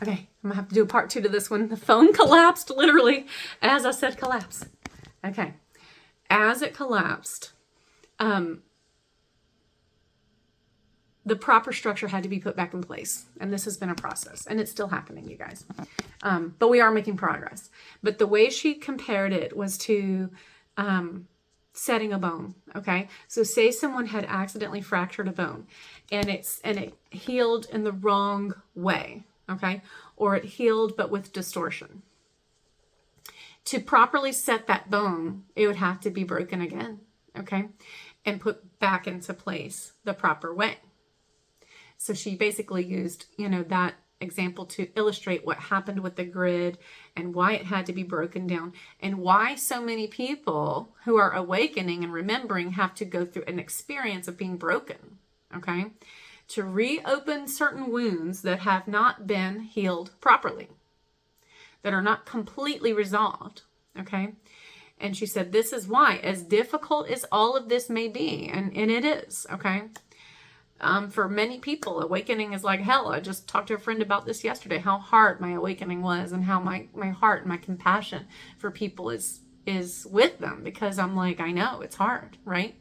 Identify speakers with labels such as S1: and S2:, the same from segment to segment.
S1: Okay, I'm gonna have to do a part 2 to this one. The phone collapsed, literally, as I said collapse. Okay, as it collapsed, the proper structure had to be put back in place. And this has been a process, and it's still happening, you guys. But we are making progress. But the way she compared it was to setting a bone. Okay, so say someone had accidentally fractured a bone, and it healed in the wrong way. Okay, or it healed but with distortion. To properly set that bone, it would have to be broken again. Okay, and put back into place the proper way. So she basically used, that example to illustrate what happened with the grid and why it had to be broken down and why so many people who are awakening and remembering have to go through an experience of being broken, okay? To reopen certain wounds that have not been healed properly, that are not completely resolved, okay? And she said, this is why, as difficult as all of this may be, and it is, okay? For many people, awakening is like hell. I just talked to a friend about this yesterday, how hard my awakening was and how my heart and my compassion for people is with them, because I'm like, I know it's hard, right?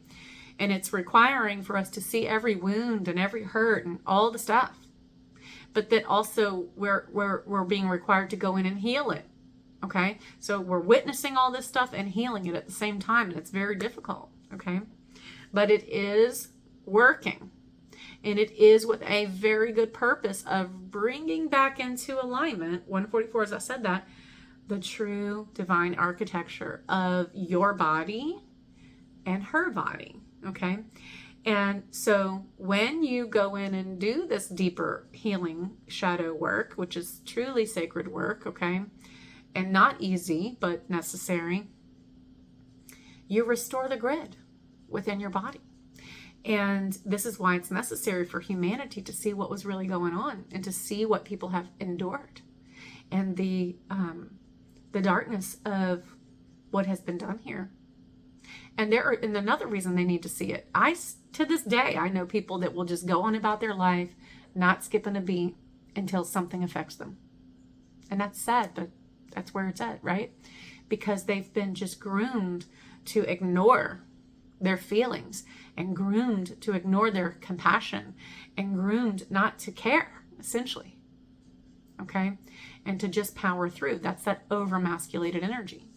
S1: And it's requiring for us to see every wound and every hurt and all the stuff. But that also we're being required to go in and heal it, okay? So we're witnessing all this stuff and healing it at the same time, and it's very difficult, okay? But it is working. And it is with a very good purpose of bringing back into alignment, 144, as I said that, the true divine architecture of your body and her body, okay? And so when you go in and do this deeper healing shadow work, which is truly sacred work, okay, and not easy, but necessary, you restore the grid within your body. And this is why it's necessary for humanity to see what was really going on and to see what people have endured and the darkness of what has been done here. And another reason they need to see it. To this day, I know people that will just go on about their life, not skipping a beat until something affects them. And that's sad, but that's where it's at, right? Because they've been just groomed to ignore their feelings and groomed to ignore their compassion and groomed not to care, essentially, okay? And to just power through. That's that over-masculated energy.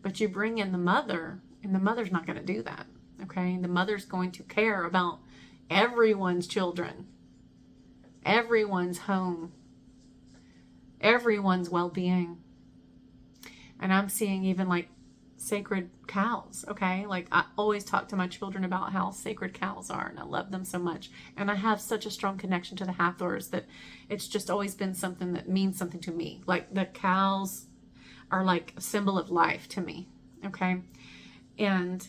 S1: But you bring in the mother, and the mother's not going to do that, okay? The mother's going to care about everyone's children, everyone's home, everyone's well-being. And I'm seeing even like sacred cows, okay? Like I always talk to my children about how sacred cows are, and I love them so much. And I have such a strong connection to the Hathors that it's just always been something that means something to me. Like the cows are like a symbol of life to me, okay? And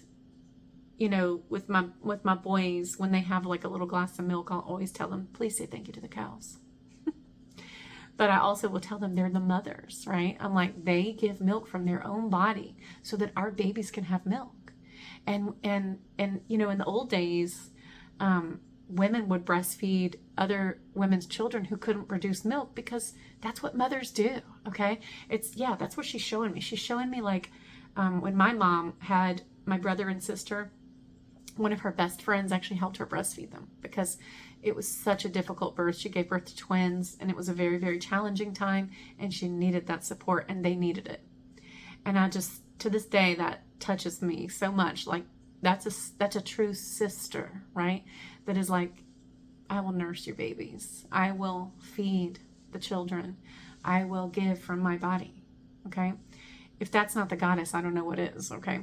S1: with my boys, when they have like a little glass of milk, I'll always tell them, please say thank you to the cows. But I also will tell them they're the mothers, right? I'm like, they give milk from their own body so that our babies can have milk. And in the old days, women would breastfeed other women's children who couldn't produce milk because that's what mothers do, okay? That's what she's showing me. She's showing me like when my mom had my brother and sister, one of her best friends actually helped her breastfeed them because it was such a difficult birth. She gave birth to twins, and it was a very, very challenging time, and she needed that support, and they needed it. And I just, to this day, that touches me so much. Like, that's a true sister, right? That is like, I will nurse your babies. I will feed the children. I will give from my body, okay? If that's not the goddess, I don't know what is, okay?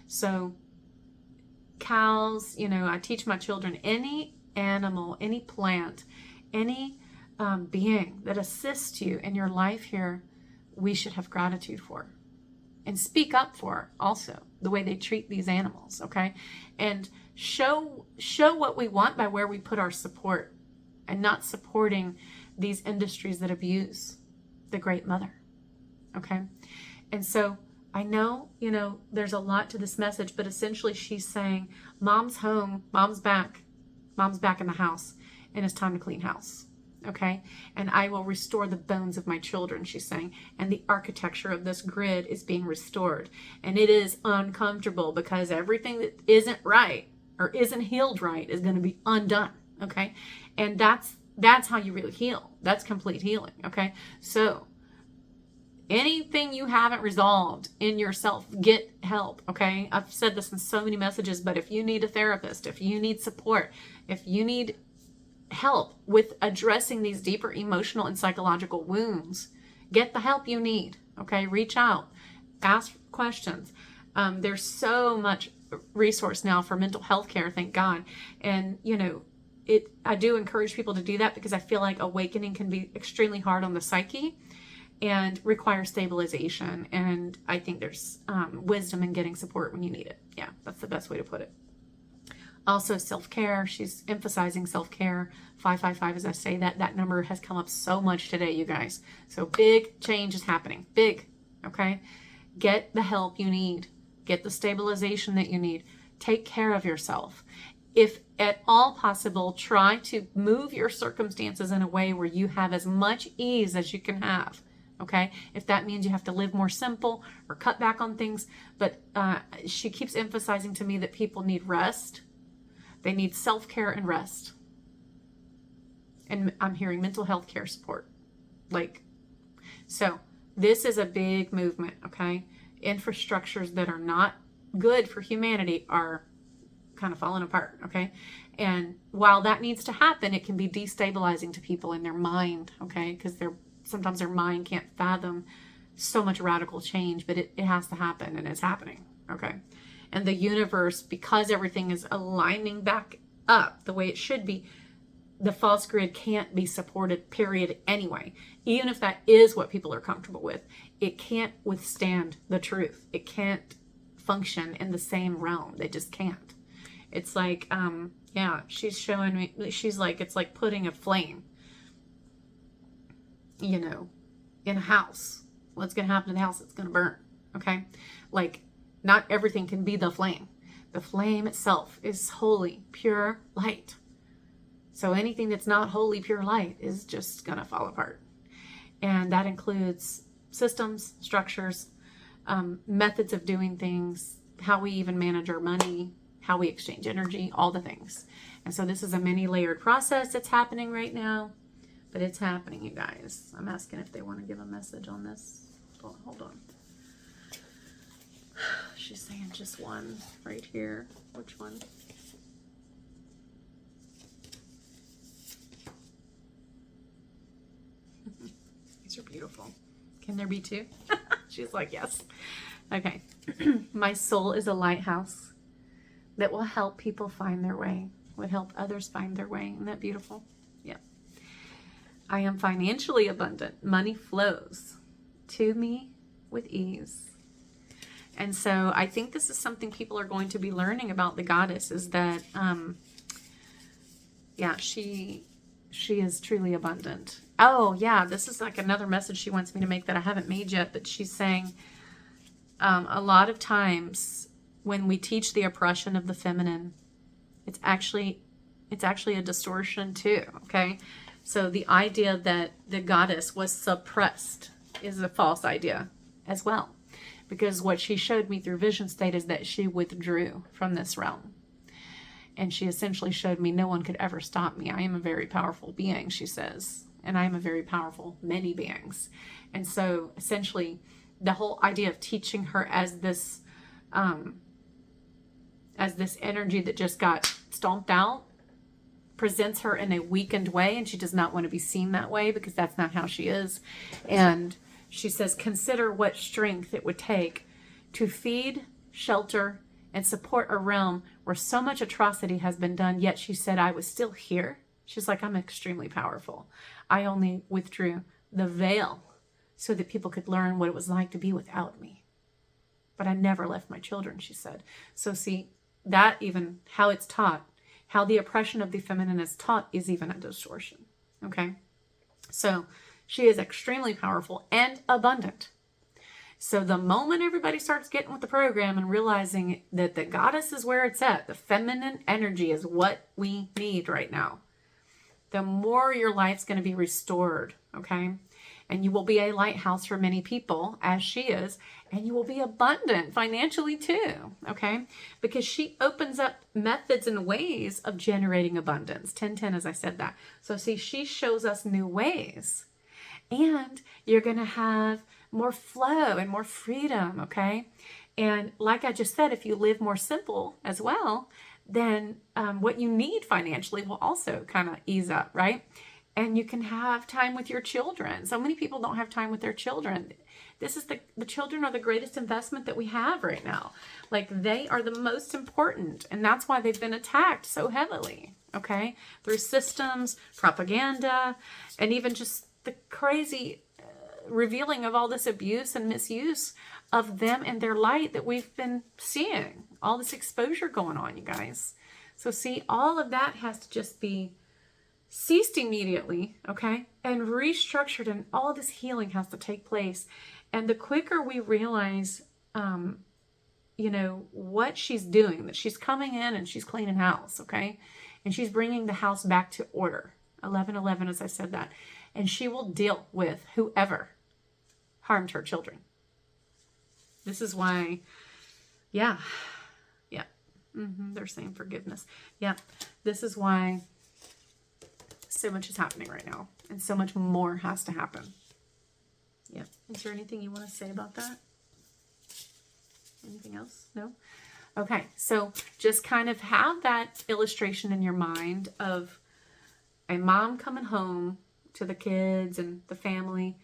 S1: So cows, I teach my children, any animal, any plant, any being that assists you in your life here, we should have gratitude for and speak up for also the way they treat these animals, okay? And show what we want by where we put our support and not supporting these industries that abuse the great mother, okay? And so I know, there's a lot to this message, but essentially she's saying, mom's home, mom's back in the house, and it's time to clean house. Okay. And I will restore the bones of my children, she's saying. And the architecture of this grid is being restored. And it is uncomfortable because everything that isn't right or isn't healed right is going to be undone. Okay. And that's how you really heal. That's complete healing. Okay. So anything you haven't resolved in yourself, get help. Okay. I've said this in so many messages, but if you need a therapist, if you need support, if you need help with addressing these deeper emotional and psychological wounds, get the help you need. Okay. Reach out, ask questions. There's so much resource now for mental health care, thank God. And I do encourage people to do that because I feel like awakening can be extremely hard on the psyche and require stabilization. And I think there's wisdom in getting support when you need it. Yeah, that's the best way to put it. Also, self-care. She's emphasizing self-care. 555, as I say, that number has come up so much today, you guys. So big change is happening. Big, okay? Get the help you need. Get the stabilization that you need. Take care of yourself. If at all possible, try to move your circumstances in a way where you have as much ease as you can have. Okay, if that means you have to live more simple or cut back on things. But she keeps emphasizing to me that people need rest. They need self-care and rest. And I'm hearing mental health care support. So this is a big movement, okay? Infrastructures that are not good for humanity are kind of falling apart, okay? And while that needs to happen, it can be destabilizing to people in their mind, okay? Because sometimes their mind can't fathom so much radical change, but it has to happen, and it's happening, okay? And the universe, because everything is aligning back up the way it should be, the false grid can't be supported, period, anyway. Even if that is what people are comfortable with, it can't withstand the truth. It can't function in the same realm. They just can't. It's like, she's showing me, she's like, it's like putting a flame, in a house. What's going to happen to the house? It's going to burn, okay? Like, not everything can be the flame. The flame itself is holy, pure light. So anything that's not holy, pure light is just going to fall apart. And that includes systems, structures, methods of doing things, how we even manage our money, how we exchange energy, all the things. And so this is a many layered process that's happening right now, but it's happening, you guys. I'm asking if they want to give a message on this. Hold on. She's saying just one right here. Which one? These are beautiful. Can there be two? She's like, yes. Okay. My soul is a lighthouse that will help people find their way, would help others find their way. Isn't that beautiful? Yeah. I am financially abundant. Money flows to me with ease. And so I think this is something people are going to be learning about the goddess, is that, she is truly abundant. Oh, yeah, this is like another message she wants me to make that I haven't made yet, but she's saying a lot of times when we teach the oppression of the feminine, it's actually a distortion too, okay? So the idea that the goddess was suppressed is a false idea as well. Because what she showed me through vision state is that she withdrew from this realm. And she essentially showed me no one could ever stop me. I am a very powerful being, she says. And I am a very powerful many beings. And so essentially the whole idea of teaching her as this energy that just got stomped out presents her in a weakened way. And she does not want to be seen that way because that's not how she is. And she says, consider what strength it would take to feed, shelter, and support a realm where so much atrocity has been done. Yet she said, I was still here. She's like, I'm extremely powerful. I only withdrew the veil so that people could learn what it was like to be without me. But I never left my children, she said. So see, that even how it's taught, how the oppression of the feminine is taught is even a distortion. Okay? So she is extremely powerful and abundant. So the moment everybody starts getting with the program and realizing that the goddess is where it's at, the feminine energy is what we need right now, the more your life's going to be restored, okay? And you will be a lighthouse for many people, as she is, and you will be abundant financially too, okay? Because she opens up methods and ways of generating abundance. 1010, as I said that. So see, she shows us new ways. And you're going to have more flow and more freedom, okay? And like I just said, if you live more simple as well, then what you need financially will also kind of ease up, right? And you can have time with your children. So many people don't have time with their children. This is the children are the greatest investment that we have right now. Like, they are the most important, and that's why they've been attacked so heavily, okay? Through systems, propaganda, and even just the crazy revealing of all this abuse and misuse of them and their light that we've been seeing. All this exposure going on, you guys. So see, all of that has to just be ceased immediately, okay? And restructured, and all this healing has to take place. And the quicker we realize, what she's doing, that she's coming in and she's cleaning house, okay? And she's bringing the house back to order. 11:11, as I said that. And she will deal with whoever harmed her children. This is why, yeah. They're saying forgiveness. Yeah, this is why so much is happening right now, and so much more has to happen. Yeah. Is there anything you want to say about that? Anything else? No? Okay, so just kind of have that illustration in your mind of a mom coming home to the kids and the family,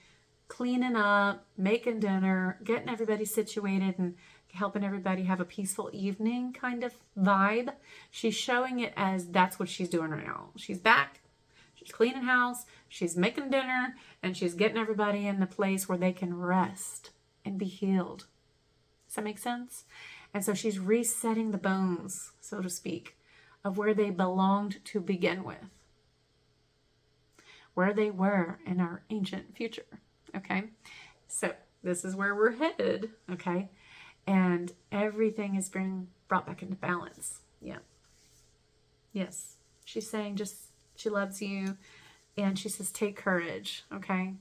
S1: cleaning up, making dinner, getting everybody situated, and helping everybody have a peaceful evening kind of vibe. She's showing it as that's what she's doing right now. She's back, she's cleaning house, she's making dinner, and she's getting everybody in the place where they can rest and be healed. Does that make sense? And so she's resetting the bones, so to speak, of where they belonged to begin with, where they were in our ancient future, okay? So this is where we're headed, okay? And everything is being brought back into balance. Yeah. Yes. She's saying she loves you, and she says, take courage, okay?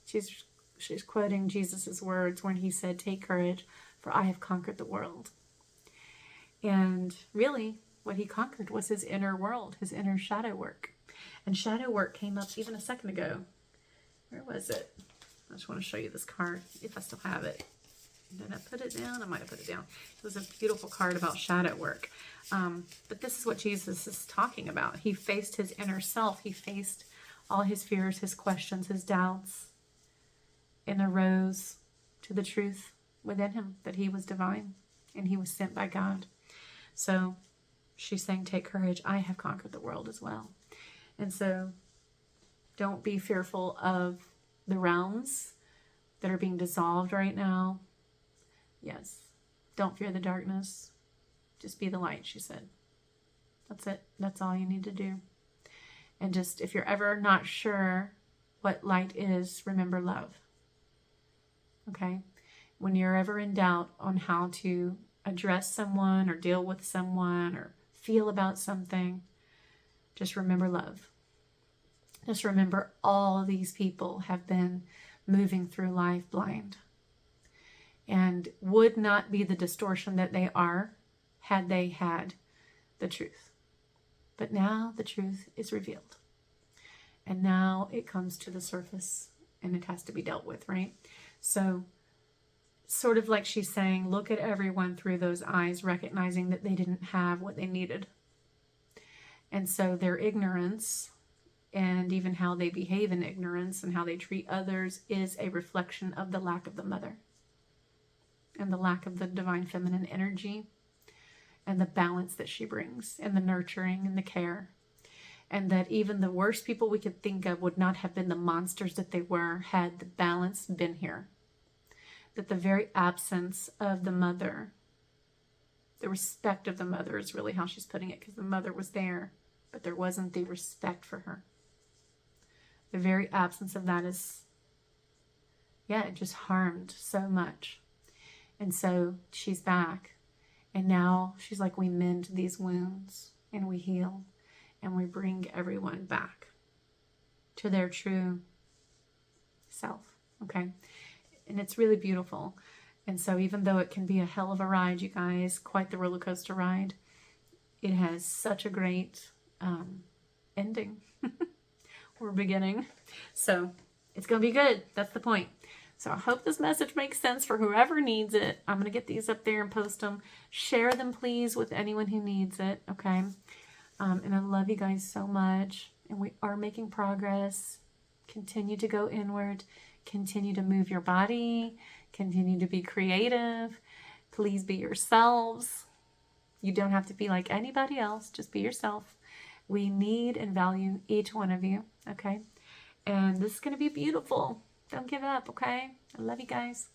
S1: She's quoting Jesus's words when he said, take courage, for I have conquered the world. And really, what he conquered was his inner world, his inner shadow work. And shadow work came up even a second ago. Where was it? I just want to show you this card, if I still have it. Did I put it down? I might have put it down. It was a beautiful card about shadow work. But this is what Jesus is talking about. He faced his inner self. He faced all his fears, his questions, his doubts, and arose to the truth within him that he was divine and he was sent by God. So she's saying, take courage. I have conquered the world as well. And so don't be fearful of the realms that are being dissolved right now. Yes. Don't fear the darkness. Just be the light, she said. That's it. That's all you need to do. And just, if you're ever not sure what light is, remember love. Okay? When you're ever in doubt on how to address someone or deal with someone or feel about something, just remember love. Just remember all these people have been moving through life blind and would not be the distortion that they are had they had the truth. But now the truth is revealed. And now it comes to the surface and it has to be dealt with, right? So sort of like she's saying, look at everyone through those eyes, recognizing that they didn't have what they needed. And so their ignorance and even how they behave in ignorance and how they treat others is a reflection of the lack of the mother and the lack of the divine feminine energy and the balance that she brings and the nurturing and the care. And that even the worst people we could think of would not have been the monsters that they were had the balance been here. That the very absence of the mother, the respect of the mother is really how she's putting it, because the mother was there, but there wasn't the respect for her. The very absence of that is, it just harmed so much. And so she's back. And now she's like, we mend these wounds and we heal and we bring everyone back. to their true self. Okay. And it's really beautiful. And so even though it can be a hell of a ride, you guys, quite the roller coaster ride, it has such a great ending or beginning. So it's going to be good. That's the point. So I hope this message makes sense for whoever needs it. I'm going to get these up there and post them. Share them, please, with anyone who needs it. Okay. And I love you guys so much. And we are making progress. Continue to go inward. Continue to move your body. Continue to be creative. Please be yourselves. You don't have to be like anybody else. Just be yourself. We need and value each one of you. Okay. And this is going to be beautiful. Don't give up. Okay. I love you guys.